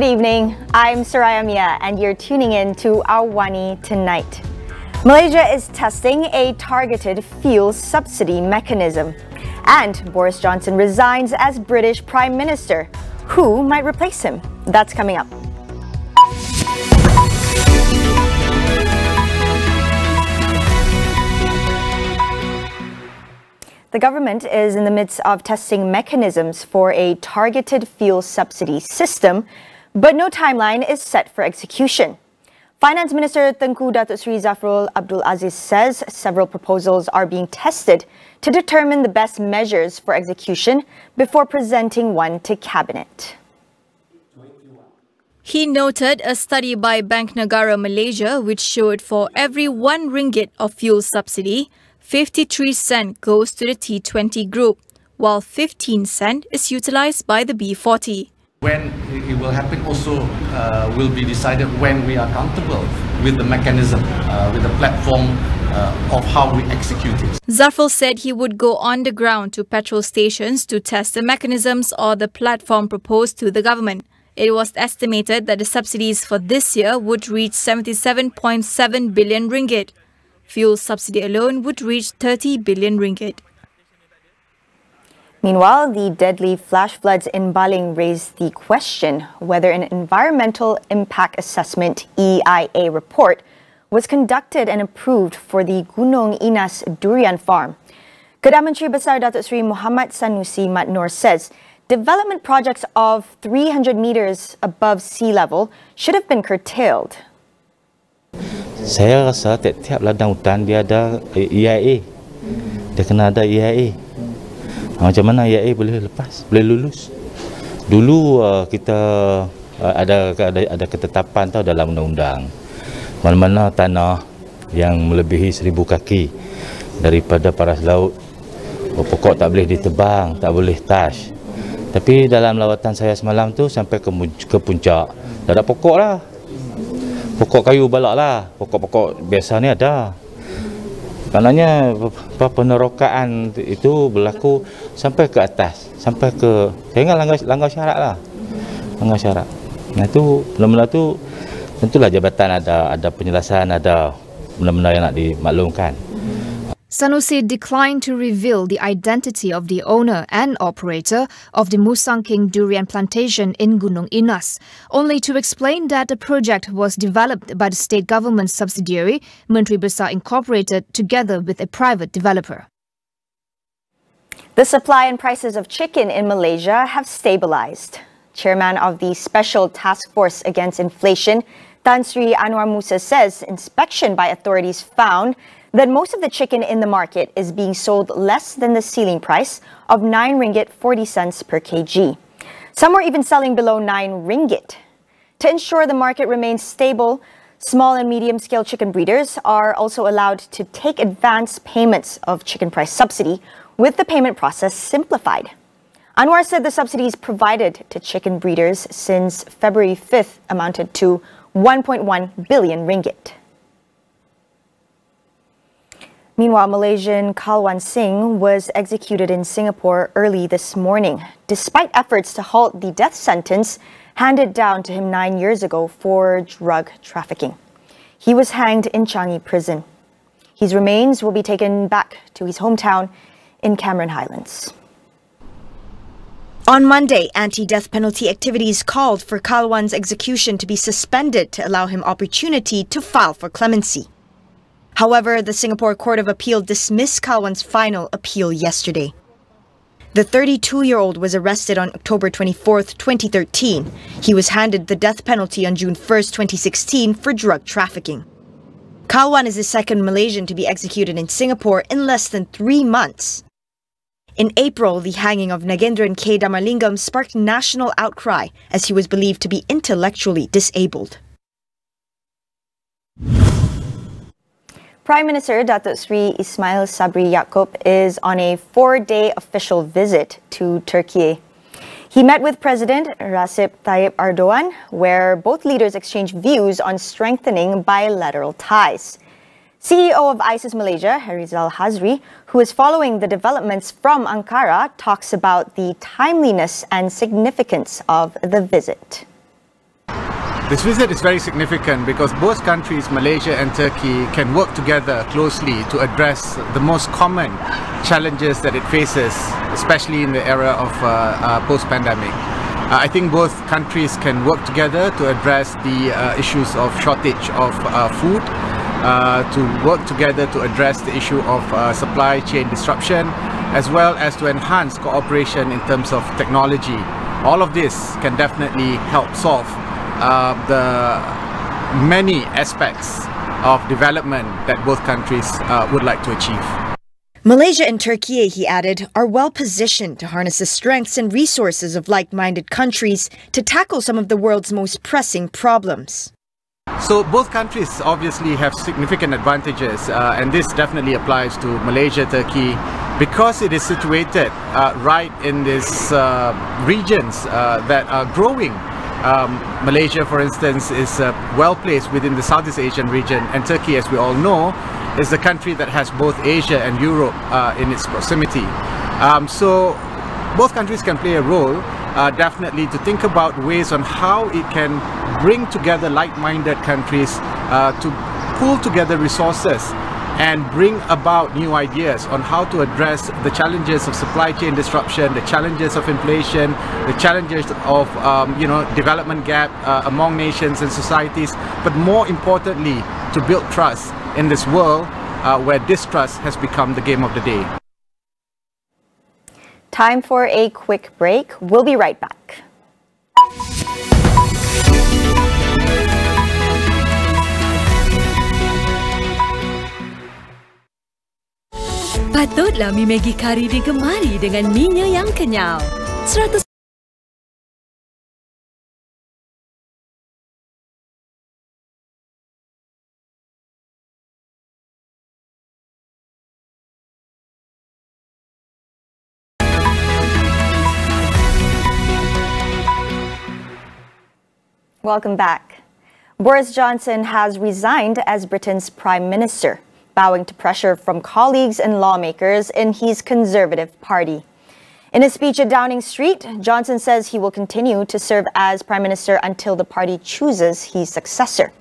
Good evening, I'm Soraya Mia and you're tuning in to AWANI Tonight. Malaysia is testing a targeted fuel subsidy mechanism. And Boris Johnson resigns as British Prime Minister. Who might replace him? That's coming up. The government is in the midst of testing mechanisms for a targeted fuel subsidy system, but no timeline is set for execution. Finance Minister Tengku Datuk Seri Zafrul Abdul Aziz says several proposals are being tested to determine the best measures for execution before presenting one to Cabinet. He noted a study by Bank Negara Malaysia which showed for every RM1 of fuel subsidy, 53 cent goes to the T20 group, while 15 cent is utilised by the B40. When it will happen also will be decided when we are comfortable with the mechanism, with the platform of how we execute it. Zafrul said he would go on the ground to petrol stations to test the mechanisms or the platform proposed to the government. It was estimated that the subsidies for this year would reach 77.7 billion ringgit. Fuel subsidy alone would reach 30 billion ringgit. Meanwhile, the deadly flash floods in Baling raised the question whether an Environmental Impact Assessment EIA report was conducted and approved for the Gunung Inas Durian Farm. Kedah Menteri Besar Datuk Seri Muhammad Sanusi Mat Noor says development projects of 300 meters above sea level should have been curtailed. Saya rasa tiap ladang hutan dia ada EIA. Dia kena ada EIA. Macam mana EIA boleh lepas, boleh lulus? Dulu kita ada ketetapan tau dalam undang-undang. Mana-mana tanah yang melebihi 1000 kaki daripada paras laut, pokok tak boleh ditebang, tak boleh touch. Tapi dalam lawatan saya semalam tu sampai ke puncak, tak ada pokok lah. Pokok kayu balak lah, pokok-pokok biasa ni ada. Maknanya penerokaan itu berlaku sampai ke atas, sampai ke jangan langgar syarat lah. Langgar syarat. Nah itu benda-benda tu tentulah jabatan ada penjelasan, ada benda-benda yang nak dimaklumkan. Sanusi declined to reveal the identity of the owner and operator of the Musangking durian plantation in Gunung Inas, only to explain that the project was developed by the state government subsidiary, Menteri Besar Incorporated, together with a private developer. The supply and prices of chicken in Malaysia have stabilized. Chairman of the Special Task Force Against Inflation, Tan Sri Anwar Musa says inspection by authorities found that most of the chicken in the market is being sold less than the ceiling price of 9 ringgit 40 cents per kg. Some are even selling below 9 ringgit. To ensure the market remains stable, small and medium-scale chicken breeders are also allowed to take advance payments of chicken price subsidy, with the payment process simplified. Anwar said the subsidies provided to chicken breeders since February 5th amounted to 1.1 billion ringgit. Meanwhile, Malaysian Kalwan Singh was executed in Singapore early this morning, despite efforts to halt the death sentence handed down to him 9 years ago for drug trafficking. He was hanged in Changi Prison. His remains will be taken back to his hometown in Cameron Highlands. On Monday, anti-death penalty activities called for Kalwan's execution to be suspended to allow him opportunity to file for clemency. However, the Singapore Court of Appeal dismissed Kalwan's final appeal yesterday. The 32-year-old was arrested on October 24, 2013. He was handed the death penalty on June 1, 2016 for drug trafficking. Kalwan is the second Malaysian to be executed in Singapore in less than 3 months. In April, the hanging of Nagendran K. Damalingam sparked national outcry as he was believed to be intellectually disabled. Prime Minister Datuk Seri Ismail Sabri Yaakob is on a 4-day official visit to Turkey. He met with President Recep Tayyip Erdogan, where both leaders exchanged views on strengthening bilateral ties. CEO of ISIS Malaysia, Rizal Hazri, who is following the developments from Ankara, talks about the timeliness and significance of the visit. This visit is very significant because both countries, Malaysia and Turkey, can work together closely to address the most common challenges that it faces, especially in the era of post-pandemic. I think both countries can work together to address the issues of shortage of food, to work together to address the issue of supply chain disruption, as well as to enhance cooperation in terms of technology. All of this can definitely help solve the many aspects of development that both countries would like to achieve. Malaysia and Turkey, he added, are well positioned to harness the strengths and resources of like-minded countries to tackle some of the world's most pressing problems. So both countries obviously have significant advantages, and this definitely applies to Malaysia, Turkey, because it is situated right in these regions that are growing. Malaysia, for instance, is well placed within the Southeast Asian region, and Turkey, as we all know, is the country that has both Asia and Europe in its proximity. So both countries can play a role, definitely, to think about ways on how it can bring together like-minded countries to pool together resources and bring about new ideas on how to address the challenges of supply chain disruption, the challenges of inflation, the challenges of development gap among nations and societies, but more importantly, to build trust in this world where distrust has become the game of the day. Time for a quick break. We'll be right back. Patutlah mi Maggi kari digemari dengan minya yang kenyal. 100 Welcome back. Boris Johnson has resigned as Britain's Prime Minister, bowing to pressure from colleagues and lawmakers in his Conservative Party. In a speech at Downing Street, Johnson says he will continue to serve as Prime Minister until the party chooses his successor.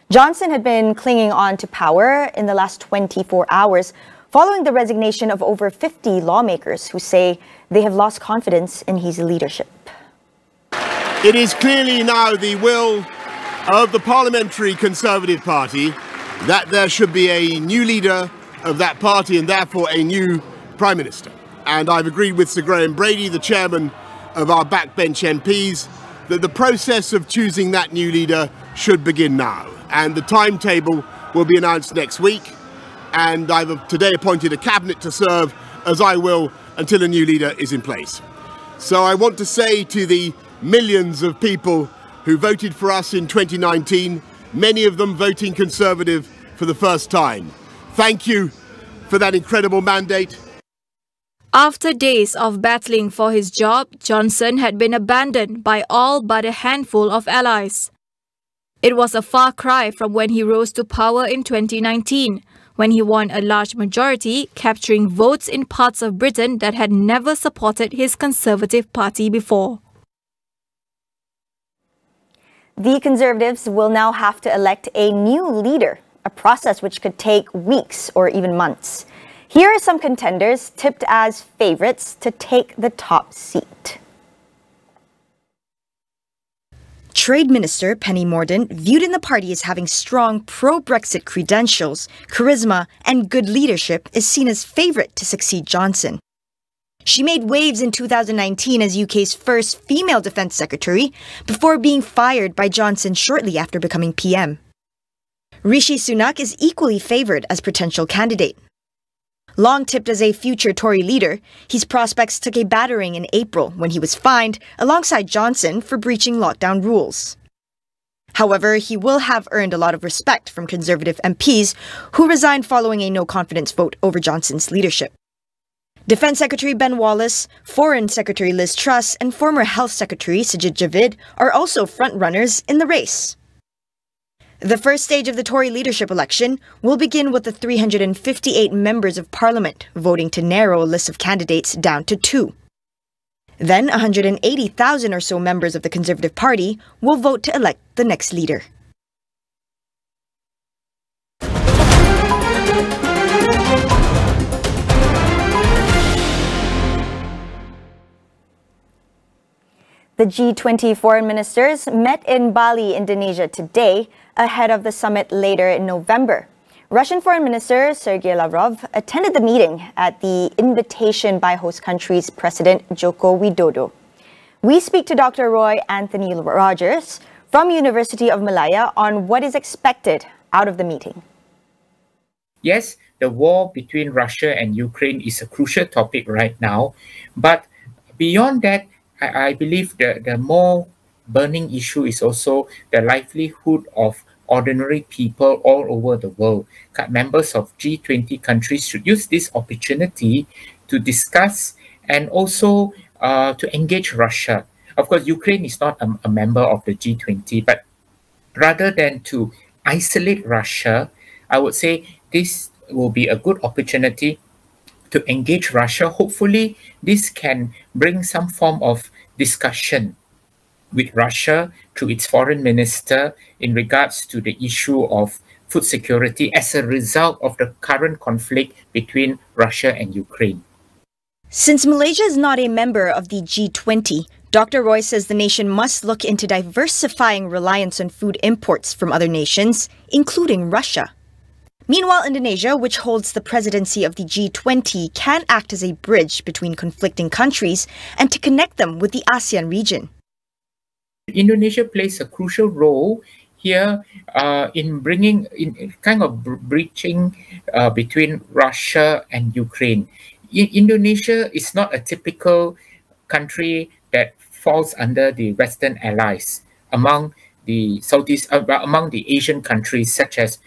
Johnson had been clinging on to power in the last 24 hours following the resignation of over 50 lawmakers who say they have lost confidence in his leadership. It is clearly now the will of the Parliamentary Conservative Party that there should be a new leader of that party and therefore a new Prime Minister. And I've agreed with Sir Graham Brady, the chairman of our backbench MPs, that the process of choosing that new leader should begin now. And the timetable will be announced next week. And I've today appointed a cabinet to serve, as I will, until a new leader is in place. So I want to say to the millions of people who voted for us in 2019, many of them voting Conservative for the first time, thank you for that incredible mandate. After days of battling for his job, Johnson had been abandoned by all but a handful of allies. It was a far cry from when he rose to power in 2019, when he won a large majority, capturing votes in parts of Britain that had never supported his Conservative Party before. The Conservatives will now have to elect a new leader, a process which could take weeks or even months. Here are some contenders tipped as favorites to take the top seat. Trade Minister Penny Mordaunt, viewed in the party as having strong pro-Brexit credentials, charisma, and good leadership, is seen as favorite to succeed Johnson. She made waves in 2019 as UK's first female defence secretary, before being fired by Johnson shortly after becoming PM. Rishi Sunak is equally favoured as potential candidate. Long tipped as a future Tory leader, his prospects took a battering in April when he was fined alongside Johnson for breaching lockdown rules. However, he will have earned a lot of respect from Conservative MPs who resigned following a no-confidence vote over Johnson's leadership. Defence Secretary Ben Wallace, Foreign Secretary Liz Truss, and former Health Secretary Sajid Javid are also front-runners in the race. The first stage of the Tory leadership election will begin with the 358 members of Parliament voting to narrow a list of candidates down to 2. Then 180,000 or so members of the Conservative Party will vote to elect the next leader. The G20 foreign ministers met in Bali, Indonesia today, ahead of the summit later in November. Russian Foreign Minister Sergei Lavrov attended the meeting at the invitation by host country's President Joko Widodo. We speak to Dr. Roy Anthony Rogers from University of Malaya on what is expected out of the meeting. Yes, the war between Russia and Ukraine is a crucial topic right now, but beyond that, I believe the more burning issue is also the livelihood of ordinary people all over the world. Members of G20 countries should use this opportunity to discuss and also to engage Russia. Of course, Ukraine is not a member of the G20, but rather than to isolate Russia, I would say this will be a good opportunity to engage Russia. Hopefully, this can bring some form of discussion with Russia through its foreign minister in regards to the issue of food security as a result of the current conflict between Russia and Ukraine. Since Malaysia is not a member of the G20, Dr. Roy says the nation must look into diversifying reliance on food imports from other nations, including Russia. Meanwhile, Indonesia, which holds the presidency of the G20, can act as a bridge between conflicting countries and to connect them with the ASEAN region. Indonesia plays a crucial role here in bridging between Russia and Ukraine. Indonesia is not a typical country that falls under the Western allies among the Asian countries such as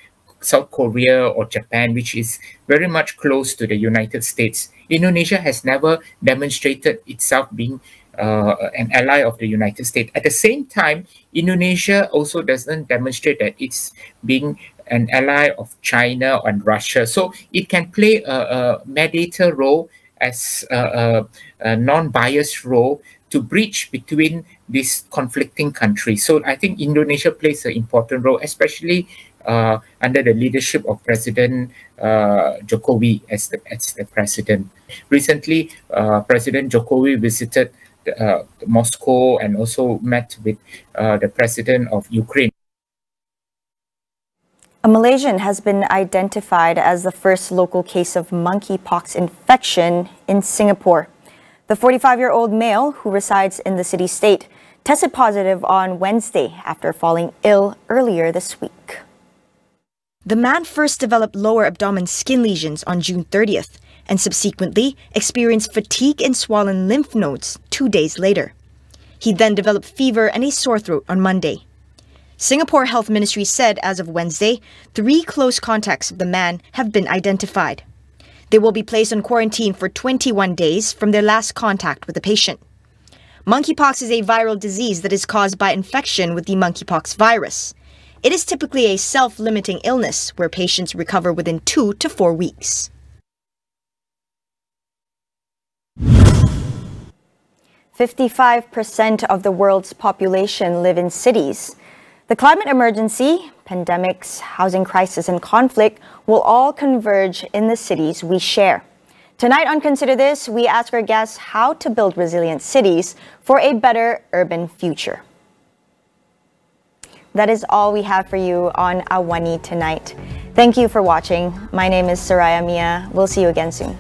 South Korea or Japan, which is very much close to the United States. Indonesia has never demonstrated itself being an ally of the United States. At the same time, Indonesia also doesn't demonstrate that it's being an ally of China and Russia. So it can play a mediator role as a non-biased role to bridge between these conflicting countries. So I think Indonesia plays an important role, especially under the leadership of President Jokowi as the president. Recently, President Jokowi visited Moscow and also met with the president of Ukraine. A Malaysian has been identified as the first local case of monkeypox infection in Singapore. The 45-year-old male who resides in the city-state tested positive on Wednesday after falling ill earlier this week. The man first developed lower abdomen skin lesions on June 30th and subsequently experienced fatigue and swollen lymph nodes 2 days later. He then developed fever and a sore throat on Monday. Singapore Health Ministry said as of Wednesday, 3 close contacts of the man have been identified. They will be placed on quarantine for 21 days from their last contact with the patient. Monkeypox is a viral disease that is caused by infection with the monkeypox virus. It is typically a self-limiting illness where patients recover within 2 to 4 weeks. "55% of the world's population live in cities. The climate emergency, pandemics, housing crisis, and conflict will all converge in the cities we share." Tonight on Consider This, we ask our guests how to build resilient cities for a better urban future. That is all we have for you on AWANI tonight. Thank you for watching. My name is Soraya Mia. We'll see you again soon.